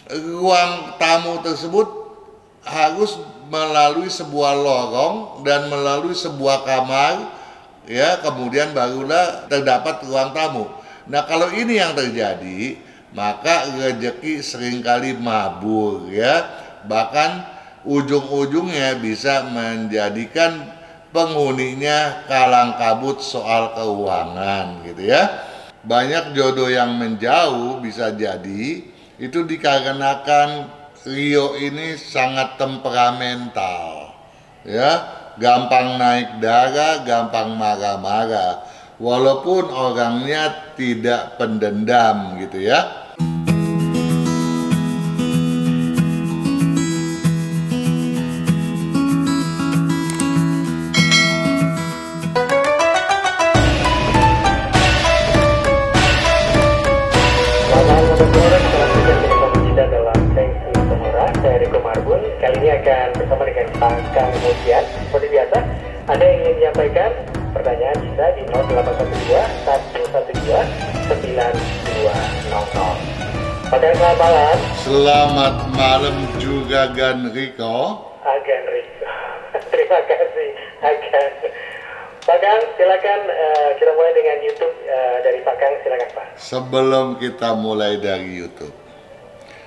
ruang tamu tersebut harus melalui sebuah lorong dan melalui sebuah kamar, ya, kemudian barulah terdapat ruang tamu. Nah, kalau ini yang terjadi, maka rezeki seringkali mabur, ya. Bahkan ujung-ujungnya bisa menjadikan penghuninya kalang kabut soal keuangan, gitu ya. Banyak jodoh yang menjauh bisa jadi itu dikarenakan Rio ini sangat temperamental, ya, gampang naik darah, gampang marah-marah, walaupun orangnya tidak pendendam, gitu ya. Selamat malam salam sejahtera dari kita dalam sesi pemurah. Saya Riko Marbun. Kali ini akan bersama dengan Pak Kang Mujian. Seperti biasa, Anda yang ingin menyampaikan pertanyaan bisa di 0812 112 9200. Pak Kang, selamat malam. Selamat malam juga Gan Riko. Agan Riko. Terima kasih, Agan. Pak Kang, silakan kita mulai dengan YouTube dari Pak Kang. Silakan Pak. Sebelum kita mulai dari YouTube,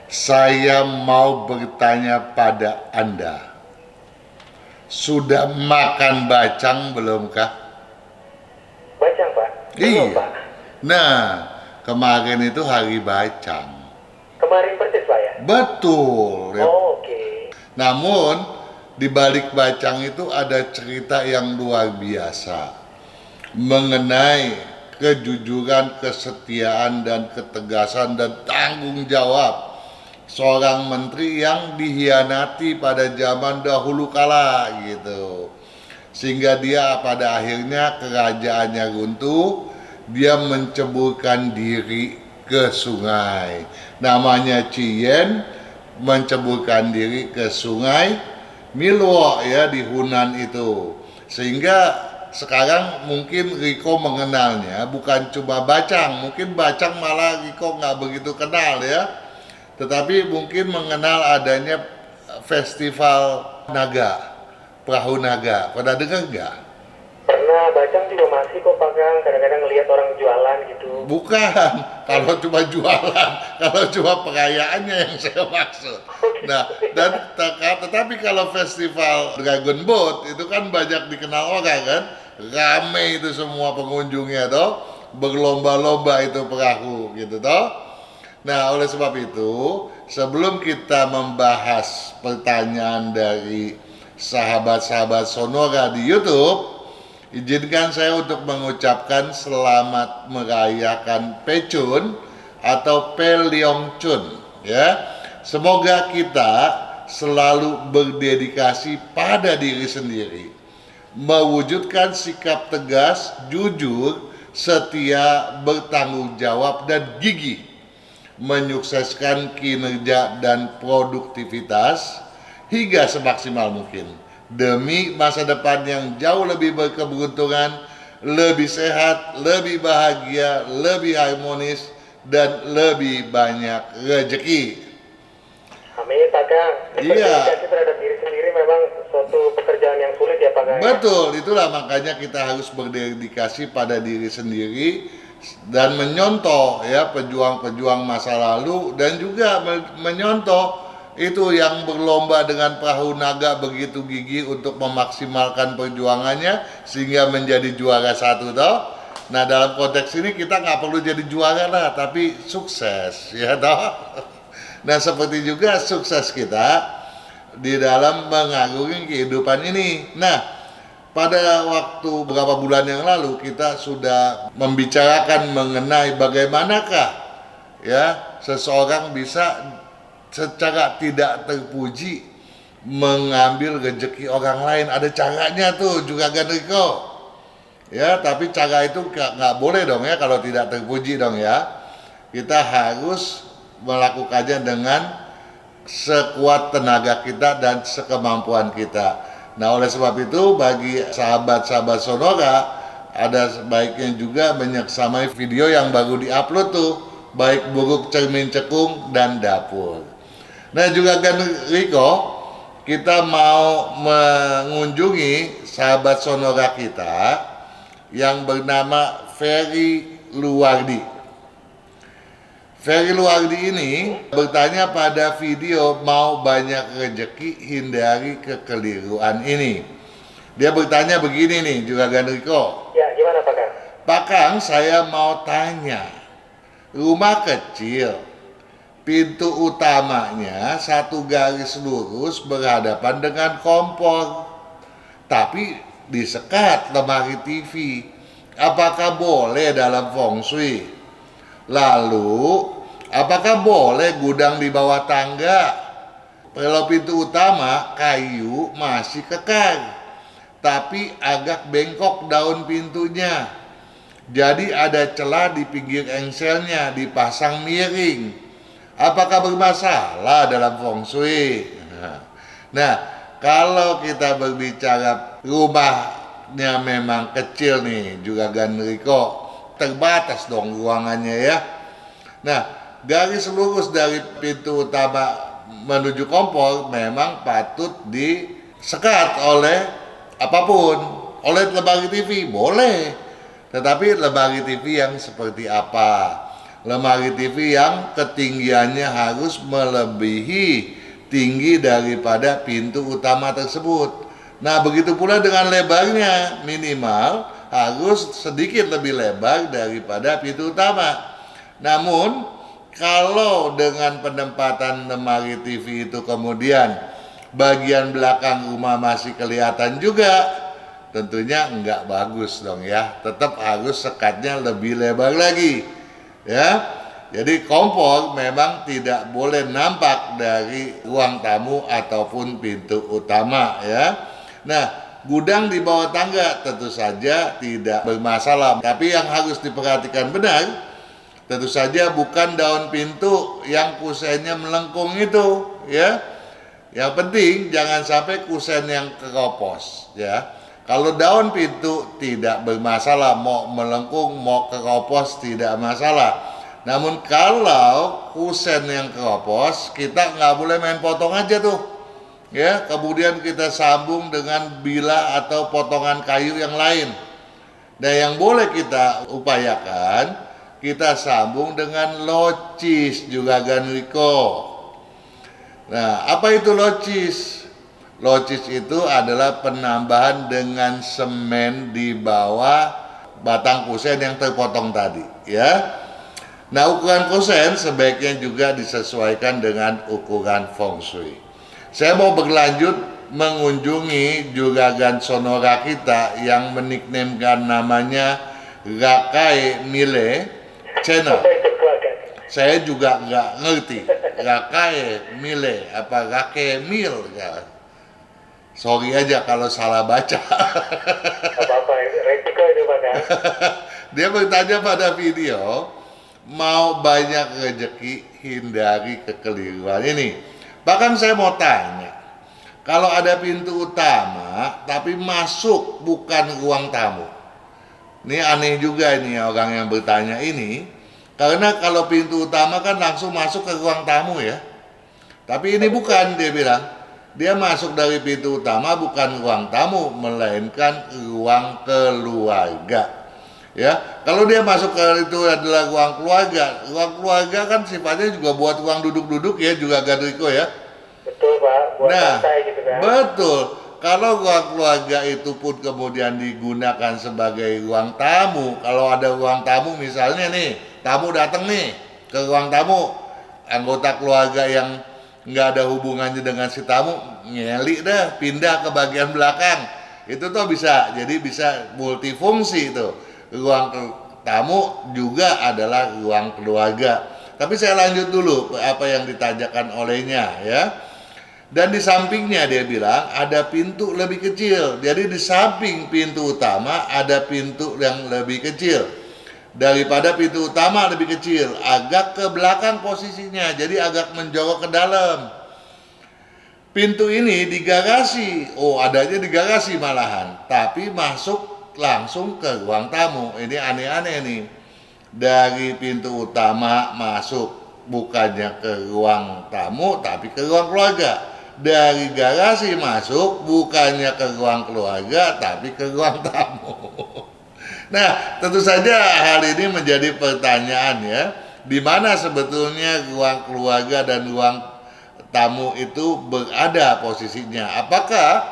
saya mau bertanya pada Anda, sudah makan bacang belumkah? Bacang Pak? Belum, Iya. Pak. Nah, kemarin itu hari bacang. Kemarin persis Pak ya? Betul. Ya. Oh, oke. Namun di balik bacang itu ada cerita yang luar biasa mengenai kejujuran, kesetiaan, dan ketegasan dan tanggung jawab seorang menteri yang dihianati pada zaman dahulu kala, gitu. Sehingga dia pada akhirnya kerajaannya runtuh, dia menceburkan diri ke sungai. Namanya Cien, menceburkan diri ke sungai Milwo, ya, di Hunan itu. Sehingga sekarang mungkin Riko mengenalnya bukan cuma bacang, mungkin bacang malah Riko nggak begitu kenal, ya. Tetapi mungkin mengenal adanya festival naga, perahu naga. Pernah dengar nggak? Pernah bacang juga masih kok Pak Kang. Kadang-kadang ngelihat orang jualan gitu. Bukan, kalau cuma jualan, kalau cuma perayaannya yang saya maksud. Nah, dan tetapi kalau festival Dragon Boat itu kan banyak dikenal orang kan, rame itu semua pengunjungnya toh, berlomba-lomba itu perahu gitu toh. Nah, oleh sebab itu, sebelum kita membahas pertanyaan dari sahabat-sahabat Sonora di YouTube, izinkan saya untuk mengucapkan selamat merayakan Pecun atau Peleongchun, ya. Semoga kita selalu berdedikasi pada diri sendiri, mewujudkan sikap tegas, jujur, setia, bertanggung jawab, dan gigih, menyukseskan kinerja dan produktivitas hingga semaksimal mungkin demi masa depan yang jauh lebih berkeberuntungan, lebih sehat, lebih bahagia, lebih harmonis, dan lebih banyak rezeki. Amin Pak Kang. Iya. Dedikasi terhadap diri sendiri memang suatu pekerjaan yang sulit ya Pak Kang. Betul, itulah makanya kita harus berdedikasi pada diri sendiri dan menyontoh, ya, pejuang-pejuang masa lalu, dan juga menyontoh itu yang berlomba dengan perahu naga begitu gigih untuk memaksimalkan perjuangannya sehingga menjadi juara satu toh. Nah, dalam konteks ini kita nggak perlu jadi juara lah, tapi sukses, ya toh. Nah, seperti juga sukses kita di dalam mengarungi kehidupan ini. Nah, pada waktu beberapa bulan yang lalu kita sudah membicarakan mengenai bagaimanakah, ya, seseorang bisa secara tidak terpuji mengambil rezeki orang lain. Ada caranya tuh juga kan Riko, ya. Tapi cara itu nggak boleh dong, ya, kalau tidak terpuji dong, ya. Kita harus melakukannya dengan sekuat tenaga kita dan sekemampuan kita. Nah, oleh sebab itu bagi sahabat-sahabat Sonora, ada sebaiknya juga menyeksamai video yang baru diupload tuh, baik buruk cermin cekung dan dapur. Nah juga kan Riko, kita mau mengunjungi sahabat sonora kita yang bernama Ferry Luardi. Ferry Luardi ini bertanya pada video mau banyak rezeki hindari kekeliruan ini. Dia bertanya begini nih juga Riko. Ya, gimana Pak Kang? Pak Kang, saya mau tanya, rumah kecil, pintu utamanya satu garis lurus berhadapan dengan kompor, tapi disekat lemari TV. Apakah boleh dalam feng shui? Lalu, apakah boleh gudang di bawah tangga? Kalau pintu utama kayu masih kekar, tapi agak bengkok daun pintunya. Jadi ada celah di pinggir engselnya, dipasang miring. Apakah bermasalah dalam feng shui? Nah, kalau kita berbicara rumahnya memang kecil nih, juga Riko, terbatas dong ruangannya ya. Nah, garis lurus dari pintu utama menuju kompor memang patut disekat oleh apapun, oleh lemari TV boleh. Tetapi lemari TV yang seperti apa? Lemari TV yang ketinggiannya harus melebihi tinggi daripada pintu utama tersebut. Nah, begitu pula dengan lebarnya, minimal harus sedikit lebih lebar daripada pintu utama. Namun, kalau dengan penempatan lemari TV itu kemudian bagian belakang rumah masih kelihatan juga, tentunya enggak bagus dong ya. Tetap harus sekatnya lebih lebar lagi ya. Jadi kompor memang tidak boleh nampak dari ruang tamu ataupun pintu utama ya. Nah, gudang di bawah tangga tentu saja tidak bermasalah, tapi yang harus diperhatikan benar tentu saja bukan daun pintu yang kusennya melengkung itu ya. Yang penting jangan sampai kusen yang keropos ya. Kalau daun pintu tidak bermasalah, mau melengkung, mau keropos tidak masalah. Namun kalau kusen yang keropos, kita nggak boleh main potong aja tuh. Ya, kemudian kita sambung dengan bila atau potongan kayu yang lain. Dan yang boleh kita upayakan, kita sambung dengan locis juga Riko. Nah, apa itu locis? Locis itu adalah penambahan dengan semen di bawah batang kusen yang terpotong tadi, ya. Nah, ukuran kusen sebaiknya juga disesuaikan dengan ukuran feng shui. Saya mau berlanjut mengunjungi juragan sonora kita yang meniknamekan namanya Rakai Mile Channel. Saya juga nggak ngerti Rakai Mile apa Rakai Mil ya. Sorry aja kalau salah baca. Apa-apa, resiko itu Pak Kang. Dia bertanya pada video, mau banyak rezeki hindari kekeliruan ini. Bahkan saya mau tanya, kalau ada pintu utama tapi masuk bukan ruang tamu. Ini aneh juga ini orang yang bertanya ini, karena kalau pintu utama kan langsung masuk ke ruang tamu ya. Tapi ini bukan, dia bilang. Dia masuk dari pintu utama bukan ruang tamu, melainkan ruang keluarga. Ya, kalau dia masuk ke itu adalah ruang keluarga. Ruang keluarga kan sifatnya juga buat ruang duduk-duduk ya, juga Riko ya. Betul Pak, buat Nah, santai gitu kan. betul. Kalau ruang keluarga itu pun kemudian digunakan sebagai ruang tamu, kalau ada ruang tamu misalnya nih, tamu datang nih ke ruang tamu, anggota keluarga yang nggak ada hubungannya dengan si tamu, ngeli dah, pindah ke bagian belakang. Itu tuh bisa, jadi bisa multifungsi itu. Ruang tamu juga adalah ruang keluarga. Tapi saya lanjut dulu apa yang ditanyakan olehnya ya. Dan di sampingnya dia bilang ada pintu lebih kecil. Jadi di samping pintu utama ada pintu yang lebih kecil. Daripada pintu utama lebih kecil, agak ke belakang posisinya, jadi agak menjorok ke dalam. Pintu ini di garasi, adanya di garasi malahan, tapi masuk langsung ke ruang tamu. Ini aneh-aneh nih. Dari pintu utama masuk bukannya ke ruang tamu tapi ke ruang keluarga. Dari garasi masuk bukannya ke ruang keluarga tapi ke ruang tamu. Nah, tentu saja hal ini menjadi pertanyaan ya, di mana sebetulnya ruang keluarga dan ruang tamu itu berada posisinya. Apakah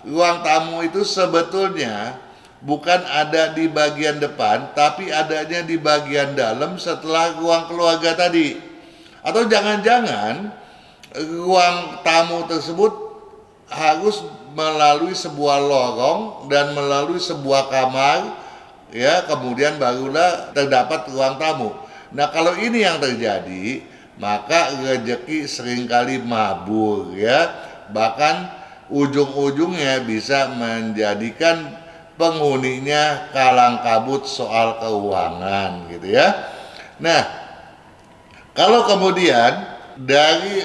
ruang tamu itu sebetulnya bukan ada di bagian depan, tapi adanya di bagian dalam setelah ruang keluarga tadi? Atau jangan-jangan ruang tamu tersebut harus melalui sebuah lorong dan melalui sebuah kamar, ya, kemudian barulah terdapat ruang tamu. Nah, kalau ini yang terjadi, maka rezeki seringkali mabur, ya, bahkan ujung-ujungnya bisa menjadikan penghuninya kalang kabut soal keuangan, gitu ya. Nah, kalau kemudian dari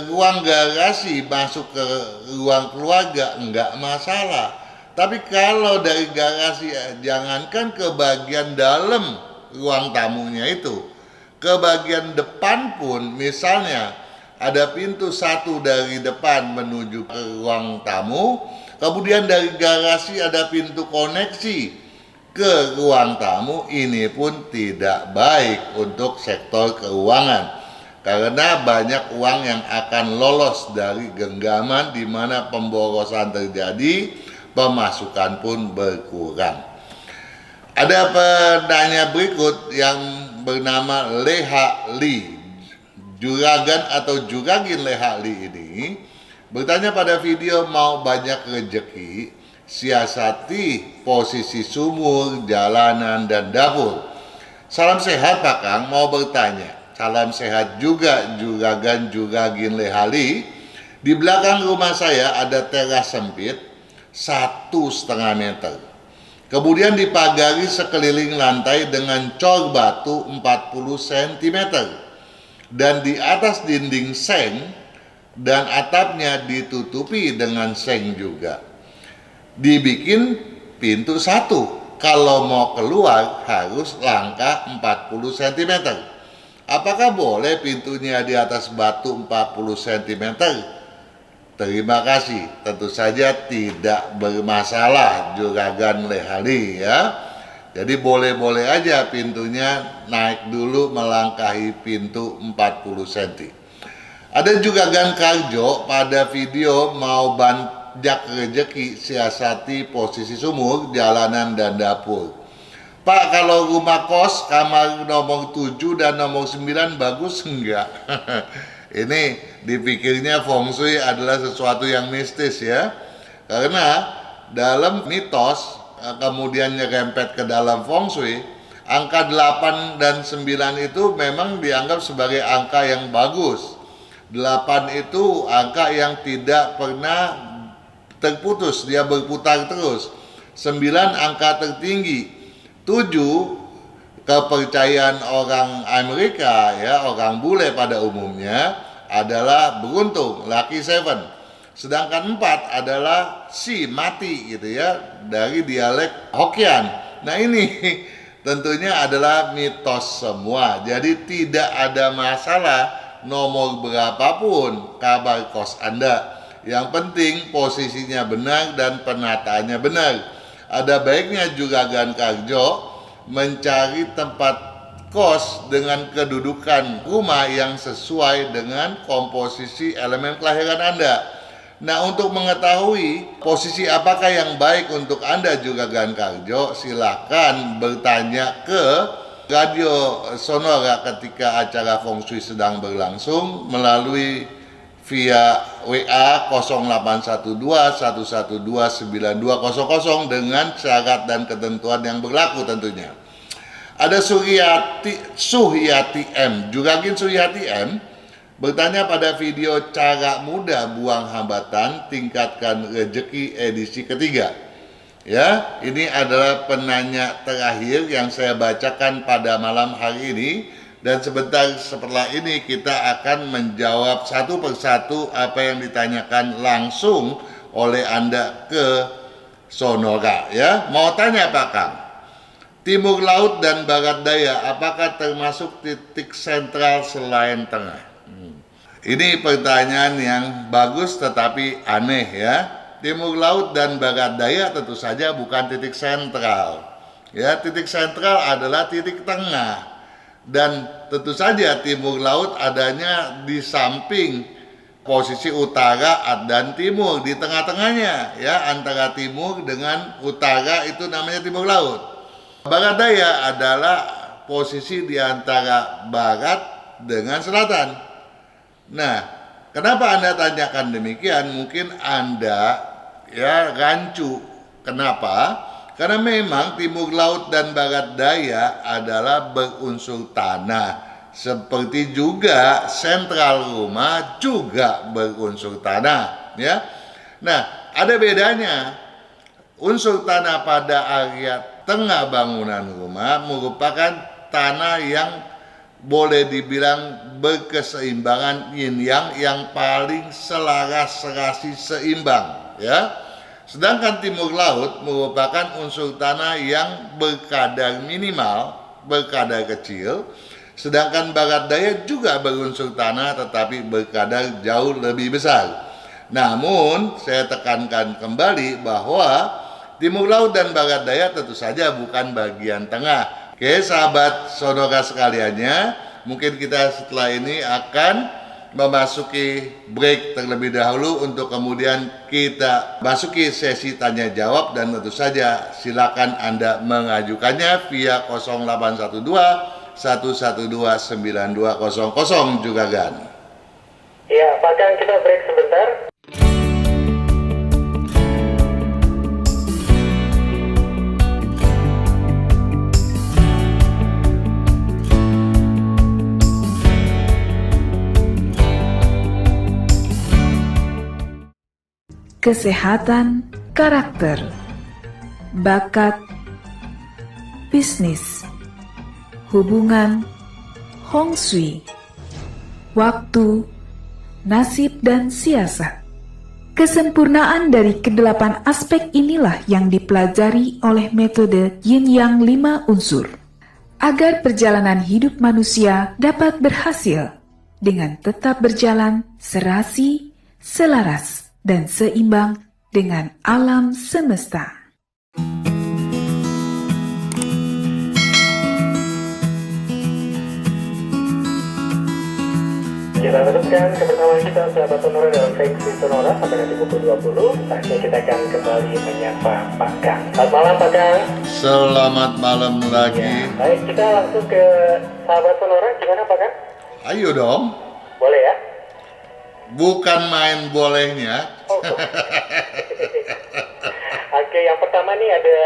ruang garasi masuk ke ruang keluarga enggak masalah. Tapi kalau dari garasi, jangankan ke bagian dalam ruang tamunya itu, ke bagian depan pun, misalnya ada pintu satu dari depan menuju ke ruang tamu, kemudian dari garasi ada pintu koneksi ke ruang tamu, ini pun tidak baik untuk sektor keuangan. Karena banyak uang yang akan lolos dari genggaman di mana pemborosan terjadi, pemasukan pun berkurang. Ada penanya berikut yang bernama Leha Li. Juragan atau Juragin Leha Li ini bertanya pada video, mau banyak rezeki, siasati posisi sumur, jalanan, dan dapur. Salam sehat Pak Kang, mau bertanya. Salam sehat juga Juragan Juragin Leha Li. Di belakang rumah saya ada teras sempit 1,5 meter. Kemudian dipagari sekeliling lantai dengan cor batu 40 cm. Dan di atas dinding seng dan atapnya ditutupi dengan seng juga. Dibikin pintu satu. Kalau mau keluar harus langkah 40 cm. Apakah boleh pintunya di atas batu 40 cm? Terima kasih. Tentu saja tidak bermasalah Juragan Leha Li, ya. Jadi boleh-boleh aja pintunya naik dulu melangkahi pintu 40 cm. Ada juga Gan Karjo pada video mau banyak rezeki, siasati posisi sumur, jalanan, dan dapur. Pak, kalau rumah kos kamar nomor 7 dan nomor 9 bagus enggak? Ini dipikirnya feng shui adalah sesuatu yang mistis, ya. Karena dalam mitos, kemudian nyerempet ke dalam feng shui, angka 8 dan 9 itu memang dianggap sebagai angka yang bagus. 8 itu angka yang tidak pernah terputus, dia berputar terus. 9 angka tertinggi. 7 kepercayaan orang Amerika, ya, orang bule pada umumnya adalah beruntung, lucky 7. Sedangkan 4 adalah si, mati, gitu ya, dari dialek Hokkien. Nah, ini tentunya adalah mitos semua. Jadi tidak ada masalah nomor berapapun kabar kos Anda. Yang penting posisinya benar dan penataannya benar. Ada baiknya juga Gan Karjo mencari tempat kos dengan kedudukan rumah yang sesuai dengan komposisi elemen kelahiran Anda. Nah, untuk mengetahui posisi apakah yang baik untuk Anda juga Gan Karjo, silakan bertanya ke Radio Sonora ketika acara Feng Shui sedang berlangsung melalui via WA 0812 112 9200 dengan syarat dan ketentuan yang berlaku tentunya. Ada Suhyati M, Juragin Suhyati M bertanya pada video cara mudah buang hambatan tingkatkan rezeki edisi ketiga. Ya, ini adalah penanya terakhir yang saya bacakan pada malam hari ini. Dan sebentar setelah ini kita akan menjawab satu persatu apa yang ditanyakan langsung oleh Anda ke Sonora, ya. Mau tanya Pak Kang, Timur laut dan barat daya, apakah termasuk titik sentral selain tengah? Ini pertanyaan yang bagus tetapi aneh ya. Timur laut dan barat daya tentu saja bukan titik sentral. Ya, titik sentral adalah titik tengah. Dan tentu saja timur laut adanya di samping posisi utara dan timur, di tengah-tengahnya ya, antara timur dengan utara itu namanya timur laut. Barat daya adalah posisi di antara barat dengan selatan. Nah, kenapa Anda tanyakan demikian? Mungkin Anda ya rancu. Kenapa? Karena memang timur laut dan barat daya adalah berunsur tanah. Seperti juga sentral rumah juga berunsur tanah, ya. Nah, ada bedanya. Unsur tanah pada area tengah bangunan rumah merupakan tanah yang boleh dibilang berkeseimbangan yin yang paling selaras serasi seimbang ya. Sedangkan timur laut merupakan unsur tanah yang berkadar minimal, berkadar kecil. Sedangkan barat daya juga berunsur tanah tetapi berkadar jauh lebih besar. Namun saya tekankan kembali bahwa timur laut dan barat daya tentu saja bukan bagian tengah. Oke, sahabat saudara sekaliannya, mungkin kita setelah ini akan memasuki break terlebih dahulu untuk kemudian kita masuki sesi tanya jawab, dan tentu saja silakan Anda mengajukannya via 0812 112 9200 juga Gan. Ya, Pak Kang, kita break sebentar. Kesehatan, karakter, bakat, bisnis, hubungan, Hong Shui, waktu, nasib, dan siasat. Kesempurnaan dari kedelapan aspek inilah yang dipelajari oleh metode Yin Yang 5 unsur, agar perjalanan hidup manusia dapat berhasil dengan tetap berjalan serasi, selaras, dan seimbang dengan alam semesta. Kita teruskan kebersamaan kita sahabat Sonora dalam Seksi Sonora sampai nanti pukul 20. Saatnya kita akan kembali menyapa Pak Kang. Selamat malam Pak Kang. Selamat malam lagi. Ya, baik, kita langsung ke sahabat Sonora. Gimana Pak Kang? Ayo dong. Boleh ya? Bukan main bolehnya. Oh. Oke, yang pertama nih ada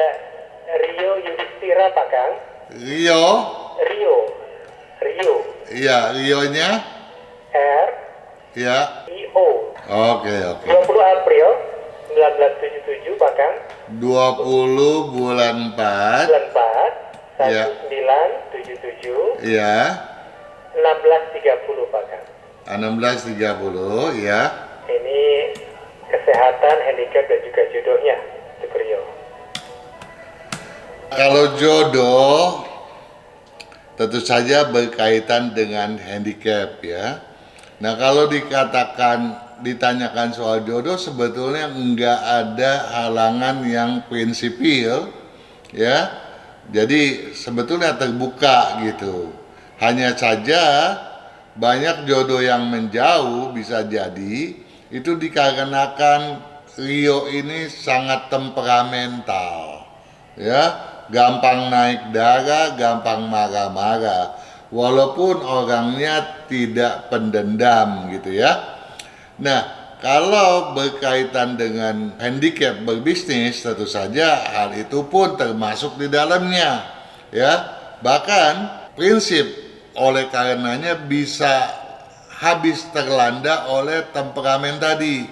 Rio Yudhistira Pak Kang. Rio. Iya, Rionya. R Ya. I O. Oke. 20 April 1977 Pak Kang. 20 bulan 4. Bulan 4 Ya. 1977 Ya. 16.30 Pak Kang. 16.30 ya. Ini kesehatan, handicap, dan juga jodohnya untuk Rio. Kalau jodoh tentu saja berkaitan dengan handicap ya. Nah, kalau ditanyakan soal jodoh, sebetulnya enggak ada halangan yang prinsipil ya. Jadi sebetulnya terbuka gitu. Hanya saja banyak jodoh yang menjauh bisa jadi itu dikarenakan Rio ini sangat temperamental ya, gampang naik darah, gampang marah-marah walaupun orangnya tidak pendendam gitu ya. Nah, kalau berkaitan dengan handicap berbisnis, tentu saja hal itu pun termasuk di dalamnya ya. Bahkan prinsip oleh karenanya bisa habis terlanda oleh temperamen tadi.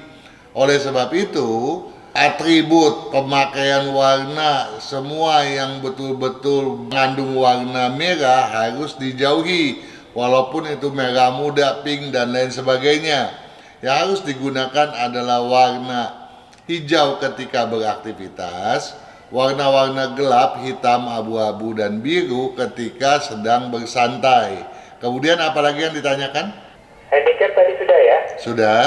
Oleh sebab itu, atribut pemakaian warna, semua yang betul-betul mengandung warna merah harus dijauhi. Walaupun itu merah muda, pink, dan lain sebagainya. Yang harus digunakan adalah warna hijau ketika beraktivitas, warna-warna gelap, hitam, abu-abu, dan biru ketika sedang bersantai. Kemudian apalagi yang ditanyakan? Handicap tadi sudah ya. Sudah.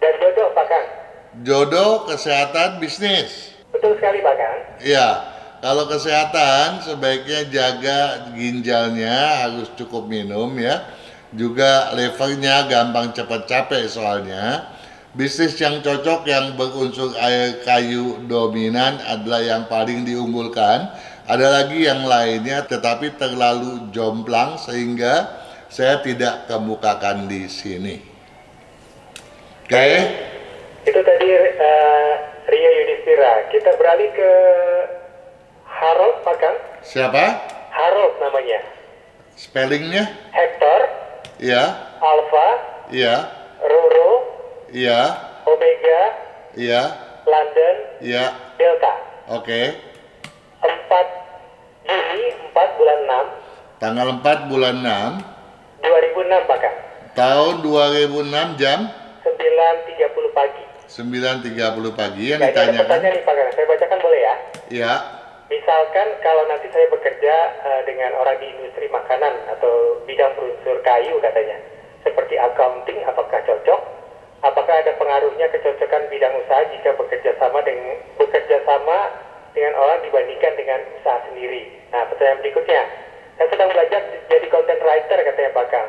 Dan jodoh Pak Kang. Jodoh, kesehatan, bisnis. Betul sekali Pak Kang. Iya, kalau kesehatan sebaiknya jaga ginjalnya, harus cukup minum ya. Juga levernya gampang cepat capek soalnya. Bisnis yang cocok yang berunsur air kayu dominan adalah yang paling diunggulkan. Ada lagi yang lainnya tetapi terlalu jomplang sehingga saya tidak kemukakan di sini. Oke? Itu tadi Ria Yudhistira. Kita beralih ke Harold Pak Kang. Siapa? Harold namanya. Spellingnya? Hector, Iya, Alpha, iya, Roro, iya, Omega, iya, London, iya. Delta. Oke. 4 Juni, 4 bulan 6, Tanggal 4 bulan 6 2006 Pak Kang. tahun 2006 jam 9.30 pagi. 9.30 pagi yang Nah, ini ada ditanyakan. pertanyaan nih Pak Kang. Saya bacakan boleh ya? Ya, Misalkan kalau nanti saya bekerja dengan orang di industri makanan atau bidang berunsur kayu katanya, seperti accounting, apakah cocok? Apakah ada pengaruhnya kecocokan bidang usaha jika bekerja sama dengan orang dibandingkan dengan usaha sendiri? Nah, pertanyaan berikutnya, saya sedang belajar jadi content writer katanya Pak Kang.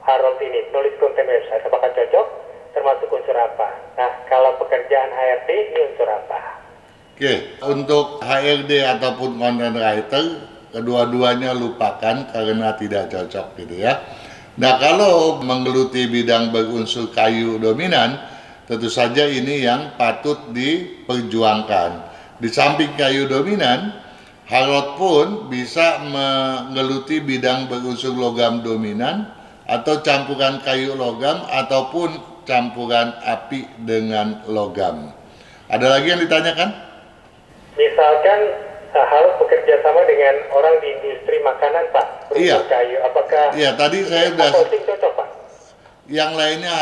Harold ini, nulis konten website, apakah cocok? Termasuk unsur apa? Nah, kalau pekerjaan HRD ini unsur apa? oke. Untuk HRD ataupun content writer, kedua-duanya lupakan karena tidak cocok gitu ya. Nah, kalau menggeluti bidang berunsur kayu dominan, tentu saja ini yang patut diperjuangkan. Di samping kayu dominan, Harold pun bisa menggeluti bidang berunsur logam dominan atau campuran kayu logam ataupun campuran api dengan logam. Ada lagi yang ditanyakan? Misalkan harus bekerja sama dengan orang di industri makanan Pak, berunsur Iya. kayu, apakah Iya, tadi saya sudah. accounting cocok Pak? Yang lainnya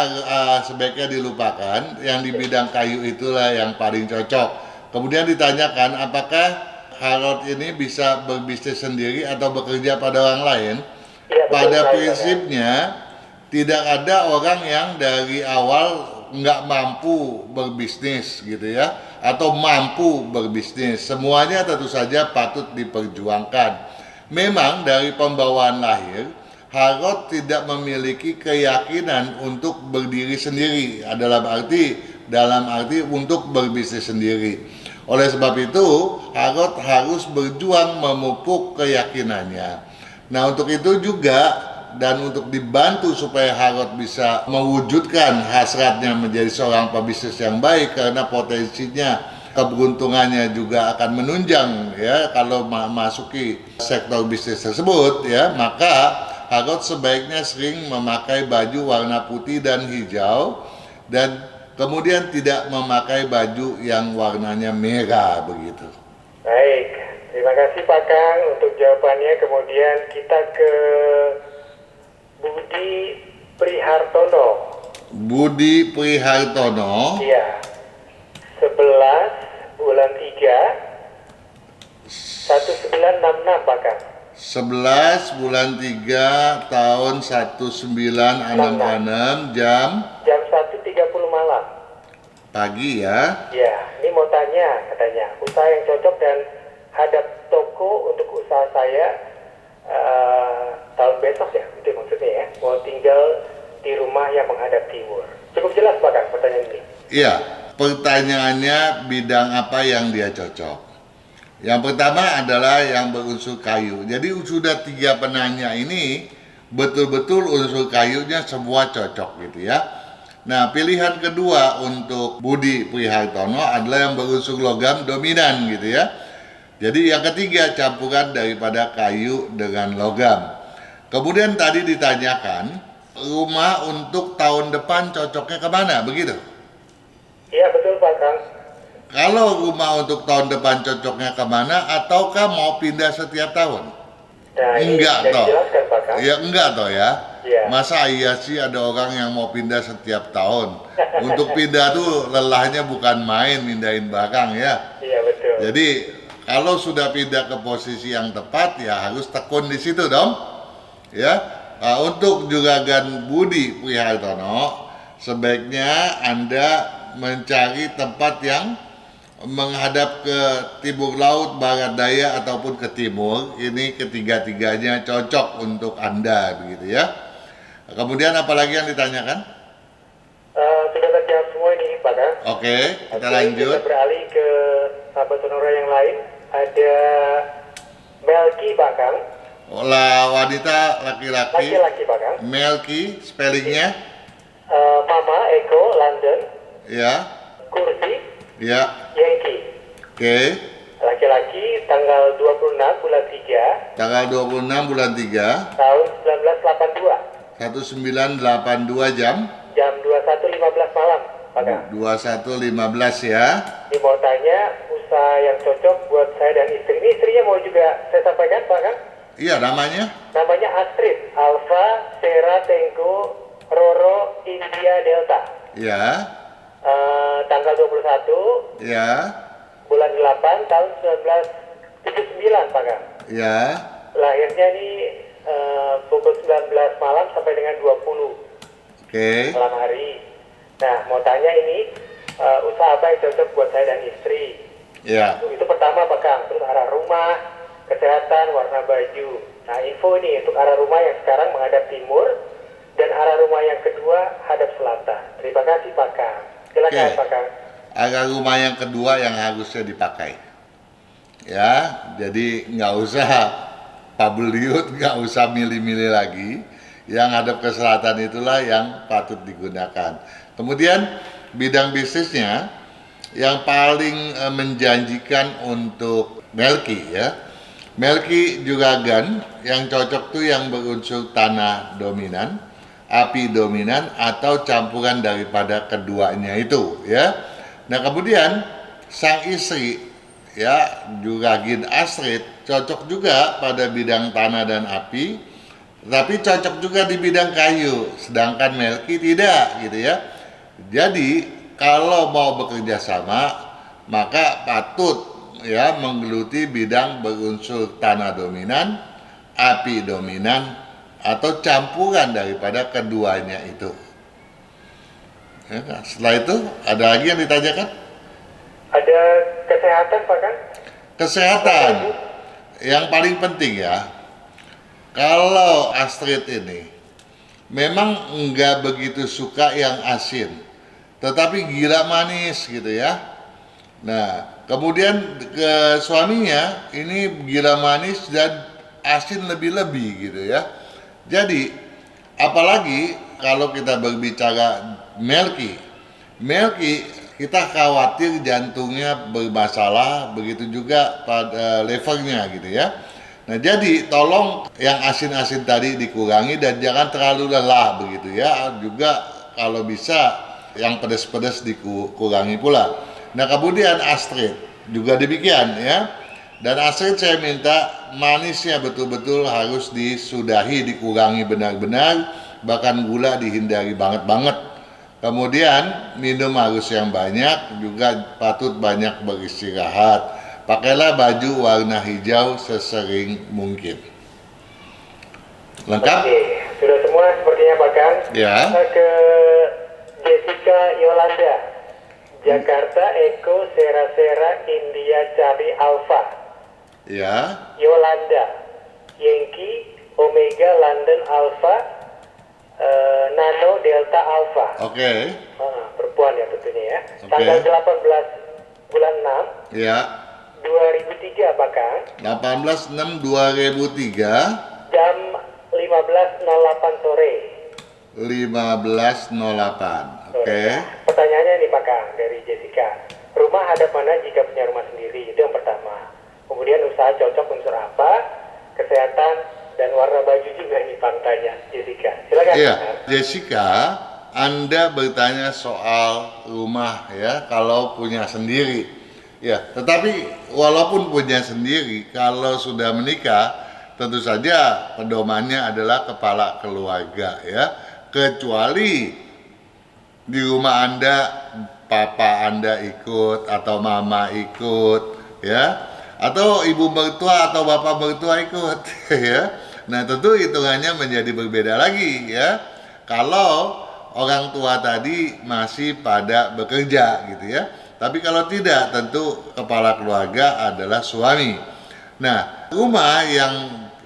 sebaiknya dilupakan. Yang di bidang kayu itulah yang paling cocok. Kemudian ditanyakan apakah Harold ini bisa berbisnis sendiri atau bekerja pada orang lain. Iya, betul, Pada Pak, prinsipnya tidak ada orang yang dari awal nggak mampu berbisnis gitu ya, atau mampu berbisnis. Semuanya tentu saja patut diperjuangkan. Memang dari pembawaan lahir, Harold tidak memiliki keyakinan untuk berdiri sendiri, dalam arti untuk berbisnis sendiri. Oleh sebab itu, Harold harus berjuang memupuk keyakinannya. Nah, untuk itu juga dan untuk dibantu supaya Harold bisa mewujudkan hasratnya menjadi seorang pebisnis yang baik, karena potensinya, keberuntungannya juga akan menunjang ya kalau masuki sektor bisnis tersebut ya, maka Harold sebaiknya sering memakai baju warna putih dan hijau dan kemudian tidak memakai baju yang warnanya merah begitu. Baik, terima kasih Pak Kang untuk jawabannya. Kemudian kita ke Budi Prihartono. Budi Prihartono. Iya. 11 bulan 3 1966 Pak Kang. 11 bulan 3 tahun 1966 jam 1.30 malam. pagi ya. Ya, ini mau tanya katanya, usaha yang cocok dan hadap toko untuk usaha saya tahun besok ya, itu maksudnya ya. Mau tinggal di rumah yang menghadap timur. Cukup jelas Pak Kang pertanyaan ini. Iya, pertanyaannya bidang apa yang dia cocok. Yang pertama adalah yang berunsur kayu. Jadi sudah 3 penanya ini betul-betul unsur kayunya semua cocok gitu ya. Nah, pilihan kedua untuk Budi Prihartono adalah yang berunsur logam dominan gitu ya. Jadi yang ketiga campuran daripada kayu dengan logam. Kemudian tadi ditanyakan rumah untuk tahun depan cocoknya kemana begitu? Iya betul Pak Kang. Kalau rumah untuk tahun depan cocoknya kemana ataukah mau pindah setiap tahun? Nah, ini Enggak bisa toh. dijelaskan Pak Kang. Ya enggak toh ya. Iya. Masa iya sih ada orang yang mau pindah setiap tahun? Untuk pindah tuh lelahnya bukan main mindahin barang ya. Iya betul. Jadi kalau sudah pindah ke posisi yang tepat ya harus tekun di situ dong. Ya. Nah, untuk Juragan Budi Prihartono, sebaiknya Anda mencari tempat yang menghadap ke timur laut, barat daya ataupun ke timur. Ini ketiga-tiganya cocok untuk Anda begitu ya. Kemudian apalagi yang ditanyakan? Sudah terjawab semua ini Pak Kang. Oke, kita Oke, lanjut. Kita beralih ke sahabat sonora yang lain. Ada Melki Pak Kang. Wanita laki-laki. Laki-laki Pak Kang. Melki, spellingnya? Mama Eko London. Ya, Kursi ya. Yankee. Oke. Laki-laki tanggal 26 bulan 3 Tanggal 26 bulan 3 tahun 1982. 1982 jam Jam 21.15 malam Pak Kang. 21.15 ya. Ini mau tanya usaha yang cocok buat saya dan istri. Ini istrinya mau juga saya sampaikan Pak Kang. Iya, namanya? Namanya Astrid, Alfa, Sierra, Tango, Roro, India, Delta. Ya, Tanggal 21 ya, bulan 8 tahun 1979 Pak Kang. ya. Lahirnya ini pukul 19 malam sampai dengan 20 Oke. malam hari. Nah, mau tanya ini usaha apa yang cocok buat saya dan istri? Ya. Itu pertama Pak Kang. Terus arah rumah, kesehatan, warna baju. Nah, info ini untuk arah rumah yang sekarang menghadap timur dan arah rumah yang kedua hadap selatan. Terima kasih Pak Kang. Silakan Oke. Pak Kang. Agak rumah yang kedua yang harusnya dipakai. Ya, jadi nggak usah pabeliut, nggak usah milih-milih lagi. Yang hadap ke selatan itulah yang patut digunakan. Kemudian bidang bisnisnya yang paling menjanjikan untuk Melki ya. Melki Juragan yang cocok tuh yang berunsur tanah dominan, api dominan atau campuran daripada keduanya itu ya. Nah, kemudian sang istri ya Juragin Astrid cocok juga pada bidang tanah dan api, tapi cocok juga di bidang kayu, sedangkan Melki tidak gitu ya. Jadi kalau mau bekerja sama maka patut ya menggeluti bidang berunsur tanah dominan, api dominan atau campuran daripada keduanya itu. Ya, setelah itu ada lagi yang ditanyakan? Ada kesehatan Pak Kang? Kesehatan yang paling penting ya. Kalau Astrid ini memang enggak begitu suka yang asin, tetapi gila manis gitu ya. Nah, kemudian ke suaminya ini gila manis dan asin lebih-lebih gitu ya. Jadi apalagi kalau kita berbicara Melki kita khawatir jantungnya bermasalah, begitu juga pada levernya gitu ya. Nah, jadi tolong yang asin-asin tadi dikurangi dan jangan terlalu lelah begitu ya. Juga kalau bisa yang pedas-pedas dikurangi pula. Nah, kemudian Astrid juga demikian ya. Dan Astrid saya minta manisnya betul-betul harus disudahi, dikurangi benar-benar, bahkan gula dihindari banget-banget. Kemudian minum harus yang banyak, juga patut banyak beristirahat. Pakailah baju warna hijau sesering mungkin. Lengkap? Oke, sudah semua sepertinya Pak Kang. Ya. Kita ke Jessica Yolanda, Jakarta Eko Sera India Charlie Alpha. Ya. Yolanda, Yankee Omega London Alpha, Nano Delta Alpha. Oke. Perempuan ya tentunya ya. Oke. Tanggal 18 bulan 6 Ya. 2003 Pak Kang. 18/6/2003 Jam 15.08 sore. 15.08. Oke. Pertanyaannya nih Pak Kang dari Jessica. Rumah hadap mana jika punya rumah sendiri? Itu yang pertama. Kemudian usaha cocok unsur apa? Kesehatan dan warna baju juga nih Pak tanya Jessica. Silakan. Iya, Pak. Jessica, Anda bertanya soal rumah ya, kalau punya sendiri. Ya, tetapi walaupun punya sendiri, kalau sudah menikah, tentu saja pedomannya adalah kepala keluarga ya. Kecuali di rumah Anda, papa Anda ikut atau mama ikut ya. Atau ibu mertua atau bapak mertua ikut ya. Nah, tentu hitungannya menjadi berbeda lagi ya. Kalau orang tua tadi masih pada bekerja gitu ya. Tapi kalau tidak, tentu kepala keluarga adalah suami. Nah, rumah yang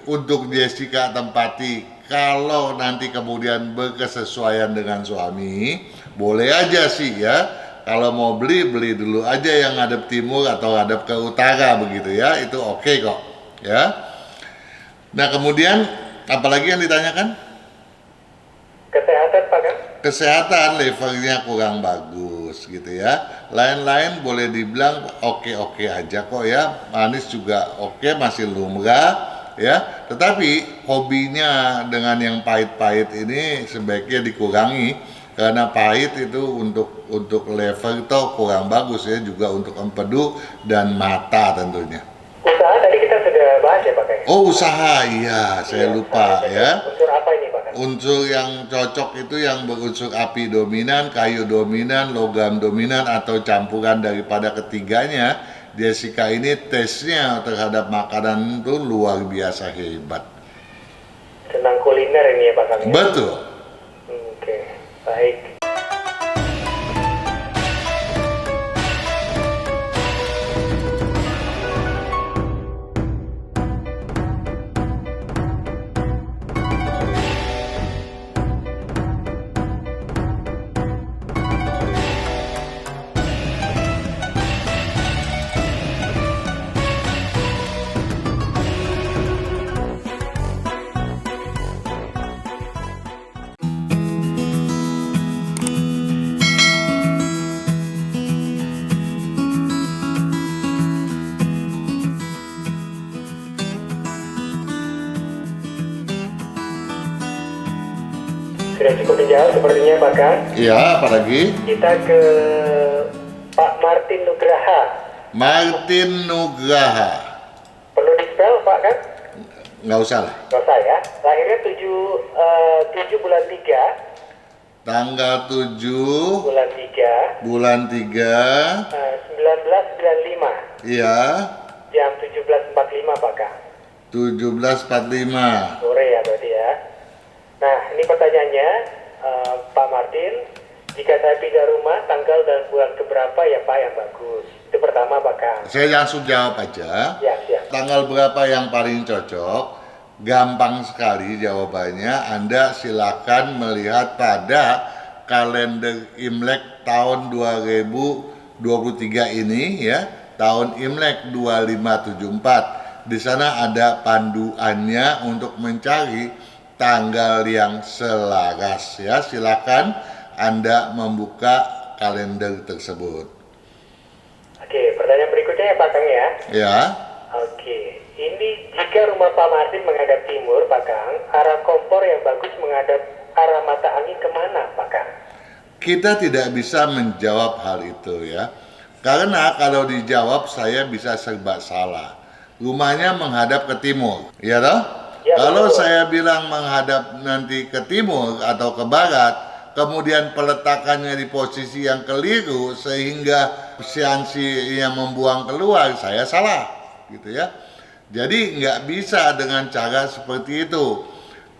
untuk Jessica tempati kalau nanti kemudian berkesesuaian dengan suami, boleh aja sih ya. Kalau mau beli dulu aja yang ngadep timur atau ngadep ke utara begitu ya, itu oke kok ya. Nah kemudian apalagi yang ditanyakan? Kesehatan Pak Kang? Kesehatan levelnya kurang bagus gitu ya. Lain-lain boleh dibilang oke-oke aja kok ya. Manis juga oke, masih lumrah ya. Tetapi hobinya dengan yang pahit-pahit ini sebaiknya dikurangi. Karena pahit itu untuk level itu kurang bagus ya, juga untuk empedu dan mata tentunya. Usaha tadi kita sudah bahas ya Pak Kang? Oh usaha, iya saya lupa ya. Unsur apa ini Pak Kang? Unsur yang cocok itu yang berunsur api dominan, kayu dominan, logam dominan atau campuran daripada ketiganya. Jessica ini tesnya terhadap makanan itu luar biasa hebat. Senang kuliner ini ya Pak Kang? Betul. Oke, baik. Sudah cukup dijawab sepertinya Pak Kang. Iya, apa lagi? Kita ke Pak Martin Nugraha. Martin Nugraha. Perlu di-spell Pak Kang? Nggak usah lah. Nggak usah ya. Lahirnya 7 bulan 3. Tanggal 7 Bulan 3. bulan 3. 1995. Iya. Jam 17.45 Pak Kang. 17.45. Sore ya berarti ya. Nah ini pertanyaannya Pak Martin. Jika saya pindah rumah tanggal dan bulan keberapa ya Pak yang bagus? Itu pertama Pak Kang. Saya langsung jawab aja. Ya siap. Tanggal berapa yang paling cocok? Gampang sekali jawabannya. Anda silakan melihat pada kalender Imlek tahun 2023 ini ya. Tahun Imlek 2574. Di sana ada panduannya untuk mencari tanggal yang selaras ya. Silakan Anda membuka kalender tersebut. Oke, pertanyaan berikutnya ya Pak Kang ya. Ya. Oke, ini jika rumah Pak Martin menghadap timur Pak Kang, arah kompor yang bagus menghadap arah mata angin kemana Pak Kang? Kita tidak bisa menjawab hal itu ya. Karena kalau dijawab saya bisa serba salah. Rumahnya menghadap ke timur, ya toh? Ya, Kalau betul. saya bilang menghadap nanti ke timur atau ke barat, kemudian peletakannya di posisi yang keliru sehingga siansi yang membuang keluar, saya salah, gitu ya. Jadi nggak bisa dengan cara seperti itu,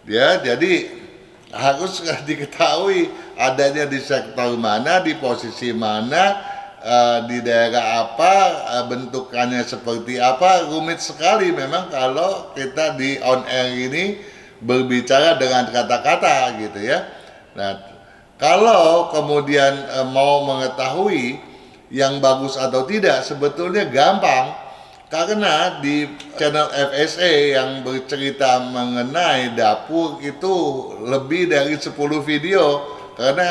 ya. Jadi harus diketahui adanya di sektor mana, di posisi mana. Di daerah apa, bentukannya seperti apa, rumit sekali memang kalau kita di on air ini berbicara dengan kata-kata gitu ya. Nah, kalau kemudian mau mengetahui yang bagus atau tidak sebetulnya gampang, karena di channel FSA yang bercerita mengenai dapur itu lebih dari 10 video. Karena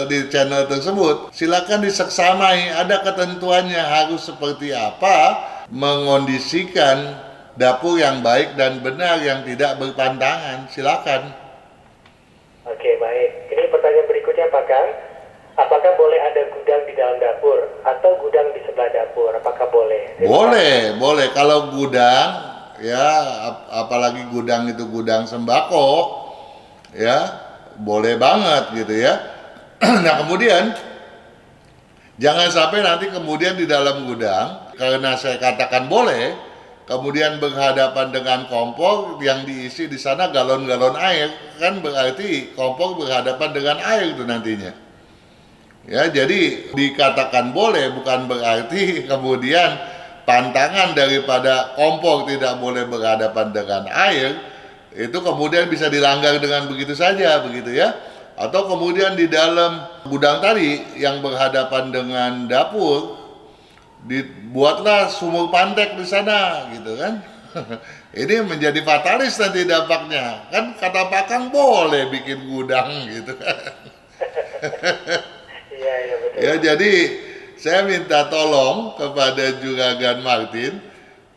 di channel tersebut silakan diseksamai, ada ketentuannya harus seperti apa mengondisikan dapur yang baik dan benar yang tidak berpantangan. Silakan. Oke, baik. Ini pertanyaan berikutnya Pak Kang. Apakah boleh ada gudang di dalam dapur atau gudang di sebelah dapur? Apakah boleh? Boleh. Kalau gudang ya, apalagi gudang itu gudang sembako ya, boleh banget gitu ya. Nah kemudian jangan sampai nanti kemudian di dalam gudang karena saya katakan boleh, kemudian berhadapan dengan kompor yang diisi di sana galon-galon air, kan berarti kompor berhadapan dengan air itu nantinya. Ya, jadi dikatakan boleh bukan berarti kemudian pantangan daripada kompor tidak boleh berhadapan dengan air itu kemudian bisa dilanggar dengan begitu saja, begitu ya. Atau kemudian di dalam gudang tadi yang berhadapan dengan dapur dibuatlah sumur pantek di sana, gitu kan. Ini menjadi fatalis nanti dampaknya. Kan kata Pak Kang boleh bikin gudang gitu kan. Iya, iya betul. Ya, jadi saya minta tolong kepada Juragan Martin,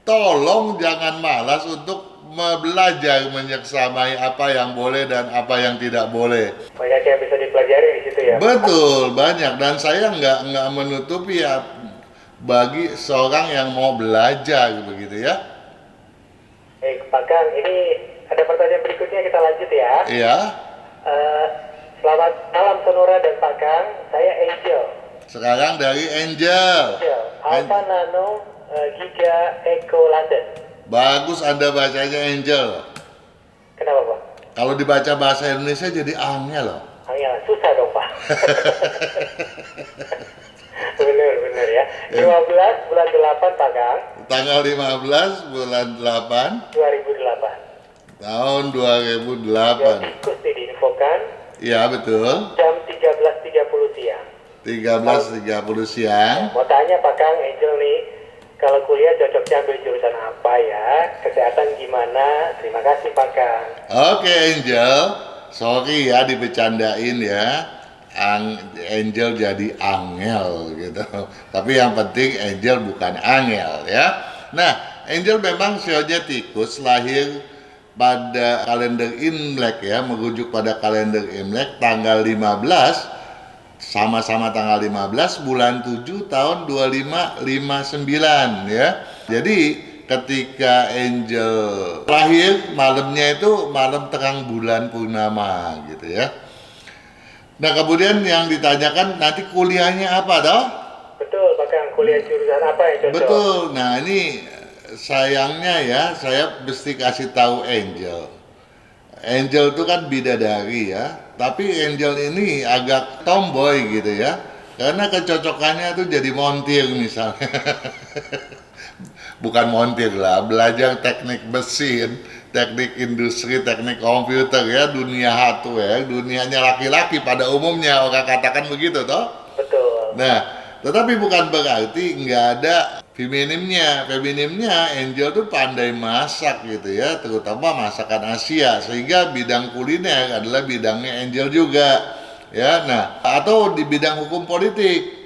tolong jangan malas untuk belajar menyeksamai apa yang boleh dan apa yang tidak boleh. Banyak yang bisa dipelajari di situ ya. Betul, banyak, dan saya nggak menutupi ya bagi seorang yang mau belajar begitu ya. Pak Kang, ini ada pertanyaan berikutnya, kita lanjut ya. Iya. Selamat malam Sonora dan Pak Kang, saya Angel. Sekarang dari Angel. Alpha Nano Giga Echo London. Bagus Anda bacanya Angel. Kenapa Pak? Kalau dibaca bahasa Indonesia jadi angel loh. Angel, susah dong Pak. Bener ya. 15 bulan 8 Pak Kang. Tanggal 15 bulan 8 2008. tahun Yang 2008. tikus diinfokan Iya betul. jam 13.30 siang. 13.30 siang. Mau tanya Pak Kang, Angel nih, kalau kuliah cocoknya ambil jurusan apa ya? Kesehatan gimana? Terima kasih Pak Kang. Oke Angel, sorry ya dibecandain ya. Angel jadi angel gitu. Tapi yang penting Angel bukan angel ya. Nah, Angel memang sionya tikus, lahir pada kalender Imlek ya, merujuk pada kalender Imlek tanggal 15, sama-sama tanggal 15 bulan 7 tahun 2559 ya. Jadi ketika Angel lahir malamnya itu malam terang bulan purnama gitu ya. Nah kemudian yang ditanyakan nanti kuliahnya apa toh? Betul Pak Kang, kuliah jurusan apa yang cocok? Betul. Nah ini sayangnya ya saya mesti kasih tahu Angel. Angel itu kan bidadari ya, tapi Angel ini agak tomboy gitu ya, karena kecocokannya tuh jadi montir misalnya. Bukan montir lah, belajar teknik mesin, teknik industri, teknik komputer ya, dunia hardware, dunianya laki-laki pada umumnya, orang katakan begitu toh. Betul. Nah, tetapi bukan berarti nggak ada feminimnya. Feminimnya Angel tuh pandai masak gitu ya, terutama masakan Asia, sehingga bidang kuliner adalah bidangnya Angel juga ya. Nah, atau di bidang hukum politik.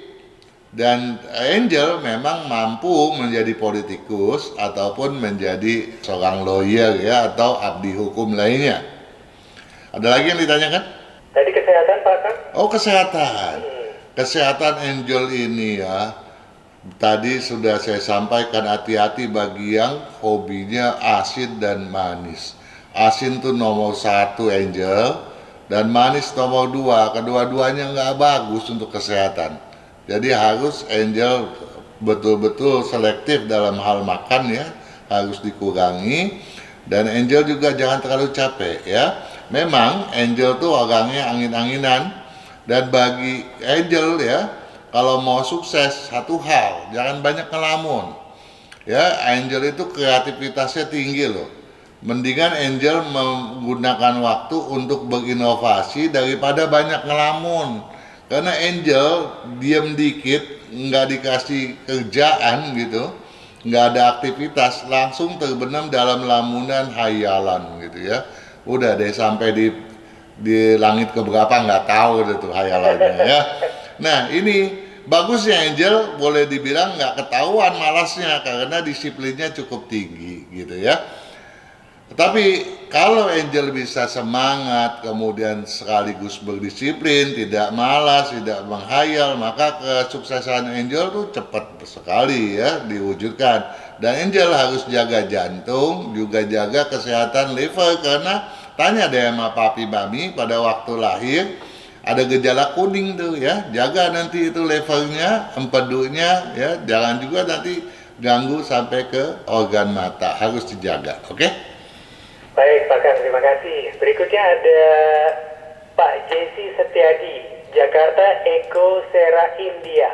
Dan Angel memang mampu menjadi politikus ataupun menjadi seorang lawyer ya, atau abdi hukum lainnya. Ada lagi yang ditanyakan? Tadi kesehatan Pak Kang? Oh, kesehatan. Kesehatan Angel ini ya, tadi sudah saya sampaikan, hati-hati bagi yang hobinya asin dan manis. Asin tuh nomor 1 Angel, dan manis nomor 2. Kedua-duanya nggak bagus untuk kesehatan. Jadi harus Angel betul-betul selektif dalam hal makan ya, harus dikurangi. Dan Angel juga jangan terlalu capek ya. Memang Angel tuh orangnya angin-anginan, dan bagi Angel ya, kalau mau sukses satu hal, jangan banyak ngelamun. Ya, Angel itu kreativitasnya tinggi loh. Mendingan Angel menggunakan waktu untuk berinovasi daripada banyak ngelamun. Karena Angel diam dikit, nggak dikasih kerjaan gitu, nggak ada aktivitas, langsung terbenam dalam lamunan hayalan gitu ya. Udah deh sampai di langit keberapa nggak tahu deh tuh hayalannya ya. Nah ini bagusnya Angel boleh dibilang nggak ketahuan malasnya karena disiplinnya cukup tinggi gitu ya. Tetapi kalau Angel bisa semangat, kemudian sekaligus berdisiplin, tidak malas, tidak menghayal, maka kesuksesan Angel tuh cepat sekali ya diwujudkan. Dan Angel harus jaga jantung, juga jaga kesehatan liver, karena tanya deh sama papi mami pada waktu lahir, ada gejala kuning tuh ya, jaga nanti itu levernya, empedunya ya, jangan juga nanti ganggu sampai ke organ mata, harus dijaga, oke? Baik Pak Kang, terima kasih. Berikutnya ada Pak Jesse Setiadi, Jakarta Eko Sera India.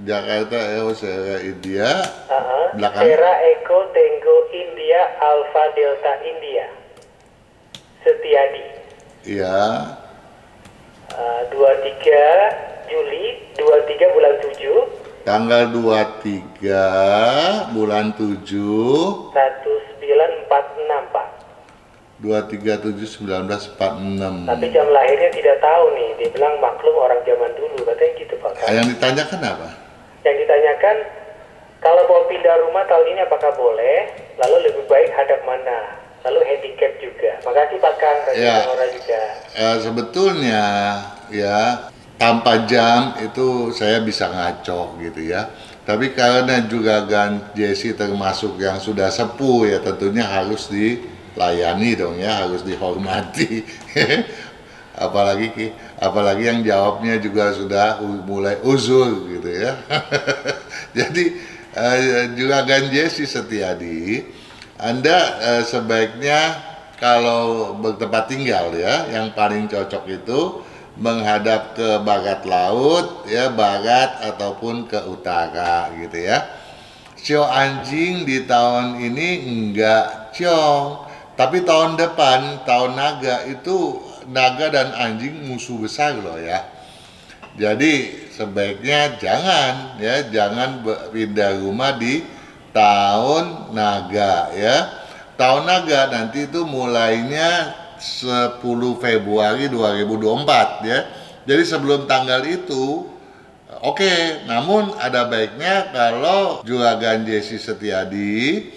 Jakarta Sera India, belakang. Sera Eko Tango India Alpha Delta India. Setiadi. Iya. 23 Juli, 23 bulan 7. Tanggal 23 bulan 7 1946 Pak. 237 1946. Tapi jam lahirnya tidak tahu nih. Dia bilang maklum orang zaman dulu, katanya gitu Pak. Yang ditanyakan apa? Yang ditanyakan, kalau mau pindah rumah tahun ini apakah boleh? Lalu lebih baik hadap mana? Lalu handicap juga. Makasih Pak Kang, Ya. Sonora juga. Sebetulnya ya tanpa jam itu saya bisa ngaco gitu ya. Tapi karena juga Jesse termasuk yang sudah sepuh ya, tentunya harus dilayani dong ya, harus dihormati. apalagi yang jawabnya juga sudah mulai uzur gitu ya. Jadi juga Jesse Setiadi, Anda sebaiknya kalau bertempat tinggal ya, yang paling cocok itu menghadap ke barat laut ya, barat ataupun ke utara gitu ya. Sio anjing di tahun ini enggak ciong, tapi tahun depan, tahun naga, itu naga dan anjing musuh besar loh ya. Jadi sebaiknya jangan pindah rumah di tahun naga ya. Tahun naga nanti itu mulainya 10 Februari 2024 ya. Jadi sebelum tanggal itu oke. Namun ada baiknya kalau Juragan Jesse Setiadi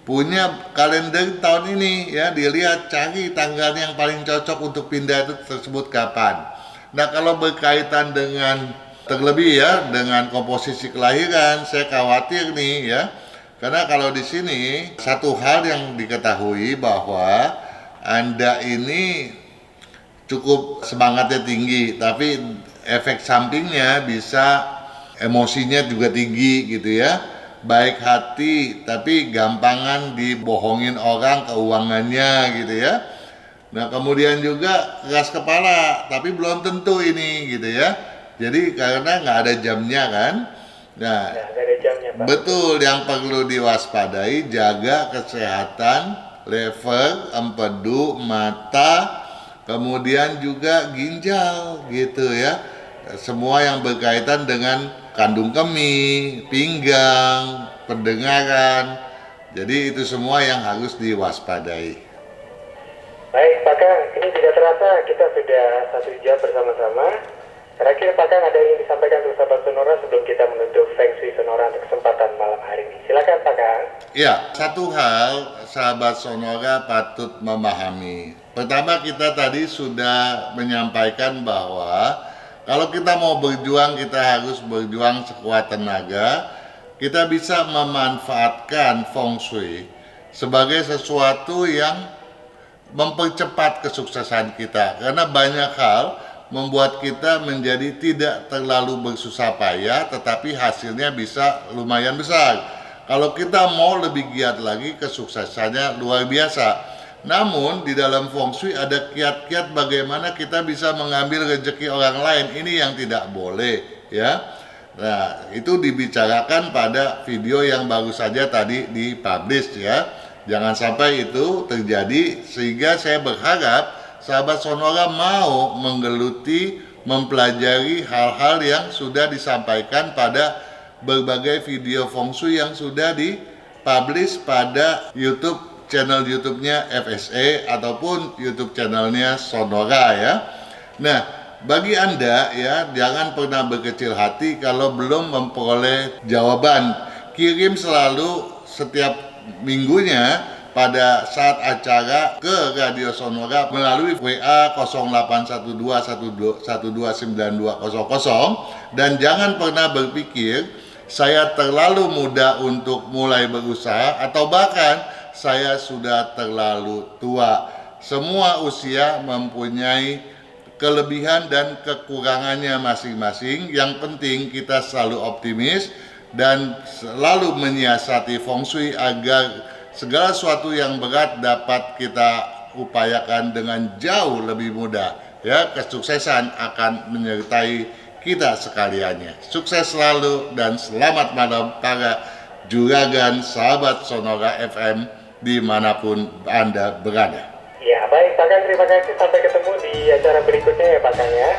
punya kalender tahun ini ya, dilihat, cari tanggal yang paling cocok untuk pindah itu tersebut kapan. Nah, kalau berkaitan dengan terlebih ya dengan komposisi kelahiran, saya khawatir nih ya. Karena kalau di sini satu hal yang diketahui bahwa Anda ini cukup semangatnya tinggi, tapi efek sampingnya bisa emosinya juga tinggi gitu ya. Baik hati, tapi gampangan dibohongin orang keuangannya gitu ya. Nah, kemudian juga keras kepala, tapi belum tentu ini gitu ya. Jadi karena nggak ada jamnya kan. Nah, nggak ada jamnya Pak. betul, yang perlu diwaspadai, jaga kesehatan lever, empedu, mata, kemudian juga ginjal gitu ya. Semua yang berkaitan dengan kandung kemih, pinggang, pendengaran. Jadi itu semua yang harus diwaspadai. Baik Pak Kang, ini tidak terasa kita sudah 1 jam bersama-sama. Terakhir Pak Kang, ada yang ingin disampaikan untuk sahabat Sonora sebelum kita menutup Feng Shui Sonora untuk kesempatan malam hari ini. Silakan Pak Kang. Ya, satu hal sahabat Sonora patut memahami. Pertama, kita tadi sudah menyampaikan bahwa kalau kita mau berjuang, kita harus berjuang sekuat tenaga. Kita bisa memanfaatkan Feng Shui sebagai sesuatu yang mempercepat kesuksesan kita. Karena banyak hal membuat kita menjadi tidak terlalu bersusah payah, tetapi hasilnya bisa lumayan besar. Kalau kita mau lebih giat lagi, kesuksesannya luar biasa. Namun di dalam Feng Shui ada kiat-kiat bagaimana kita bisa mengambil rezeki orang lain. Ini yang tidak boleh ya. Nah, itu dibicarakan pada video yang baru saja tadi dipublish ya. Jangan sampai itu terjadi, sehingga saya berharap sahabat Sonora mau menggeluti, mempelajari hal-hal yang sudah disampaikan pada berbagai video Feng Shui yang sudah dipublish pada YouTube, channel YouTube-nya FSA ataupun YouTube channelnya Sonora ya. Nah, bagi Anda ya, jangan pernah berkecil hati kalau belum memperoleh jawaban. Kirim selalu setiap minggunya pada saat acara ke Radio Sonora melalui WA 0812129200, dan jangan pernah berpikir saya terlalu muda untuk mulai berusaha atau bahkan saya sudah terlalu tua. Semua usia mempunyai kelebihan dan kekurangannya masing-masing. Yang penting kita selalu optimis dan selalu menyiasati feng shui agar segala sesuatu yang berat dapat kita upayakan dengan jauh lebih mudah. Ya, kesuksesan akan menyertai kita sekaliannya. Sukses selalu dan selamat malam para juragan sahabat Sonora FM dimanapun Anda berada. Ya, baik Pak Kang, terima kasih. Sampai ketemu di acara berikutnya ya Pak Kang ya.